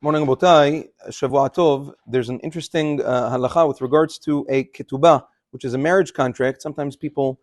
Morning, Botai, Shavua Tov. There's an interesting halacha with regards to a Ketuba, which is a marriage contract. Sometimes people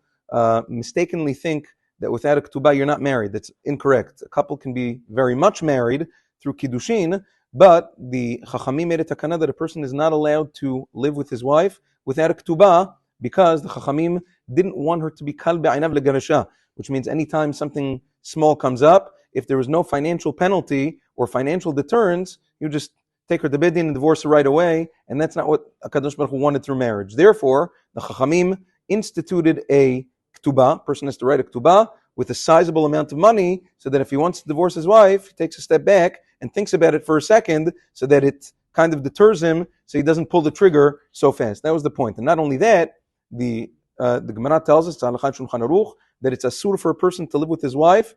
mistakenly think that without a Ketuba you're not married. That's incorrect. A couple can be very much married through Kiddushin, but the Chachamim made a takana that a person is not allowed to live with his wife without a Ketuba because the Chachamim didn't want her to be kal be'aynav legarasha, which means anytime something small comes up, if there was no financial penalty or financial deterrence, you just take her to Beit Din and divorce her right away, and that's not what HaKadosh Baruch Hu wanted through marriage. Therefore, the Chachamim instituted a Ketuba. Person has to write a Ketuba with a sizable amount of money, so that if he wants to divorce his wife, he takes a step back and thinks about it for a second, so that it kind of deters him, so he doesn't pull the trigger so fast. That was the point. And not only that, the Gemara tells us, Halacha Shulchan Aruch, that it's asur for a person to live with his wife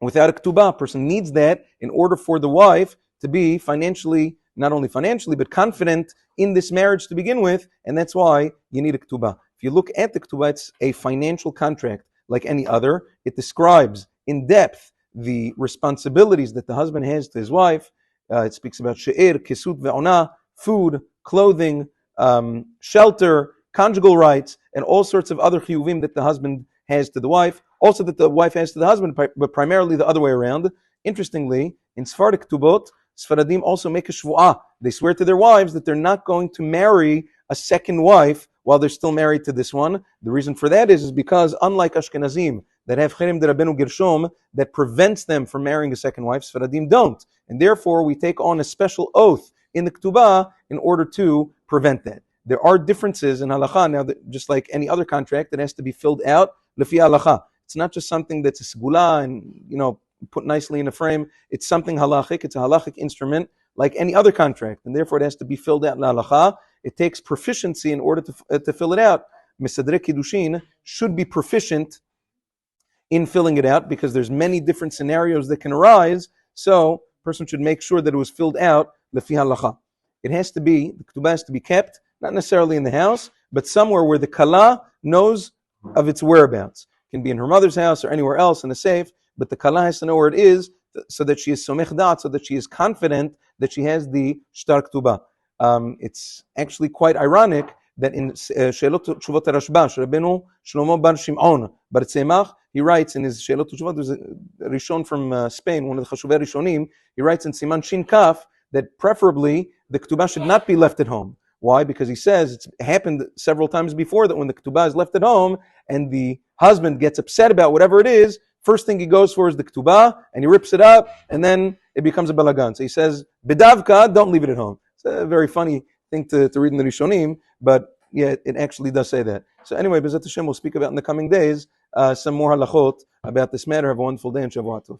without a Ketuba. A person needs that in order for the wife to be financially, not only financially, but confident in this marriage to begin with, and that's why you need a Ketuba. If you look at the Ketuba, it's a financial contract like any other. It describes in depth the responsibilities that the husband has to his wife. It speaks about she'ir, kesut ve'ona, food, clothing, shelter, conjugal rights, and all sorts of other chiyuvim that the husband has to the wife, also that the wife has to the husband, but primarily the other way around. Interestingly, in Sephardic Ketubot, Sfaradim also make a shvu'ah. They swear to their wives that they're not going to marry a second wife while they're still married to this one. The reason for that is because unlike Ashkenazim, that have cherem de Rabbeinu Gershom, that prevents them from marrying a second wife, Sfaradim don't. And therefore, we take on a special oath in the Ketubah in order to prevent that. There are differences in halacha now, that just like any other contract, that has to be filled out lefi halacha. It's not just something that's a segula and put nicely in a frame. It's something halachic. It's a halachic instrument like any other contract, and therefore it has to be filled out in halacha. It takes proficiency in order to fill it out. Mesadrei Kiddushin should be proficient in filling it out because there's many different scenarios that can arise. So a person should make sure that it was filled out lefi halacha. The ketubah has to be kept, not necessarily in the house, but somewhere where the kala knows of its whereabouts. It can be in her mother's house or anywhere else in a safe, but the kala has to know where it is so that she is somech dat, so that she is confident that she has the shtar ketubah. It's actually quite ironic that in Sheilot Tshuvot Rashba, Rabbeinu Shlomo bar Shimon bar Tzemach, he writes in his Sheilot Tshuvot, there's a Rishon from Spain, one of the Chashuvei Rishonim, he writes in Siman Shin Kaf that preferably the ketubah should not be left at home. Why? Because he says it's happened several times before that when the ketubah is left at home and the husband gets upset about whatever it is, first thing he goes for is the ketubah and he rips it up and then it becomes a balagan. So he says, Bedavka, don't leave it at home. It's a very funny thing to read in the Rishonim, but yeah, it actually does say that. So anyway, B'ezrat Hashem, we'll speak about in the coming days some more halachot about this matter. Have a wonderful day and Shavua Tov.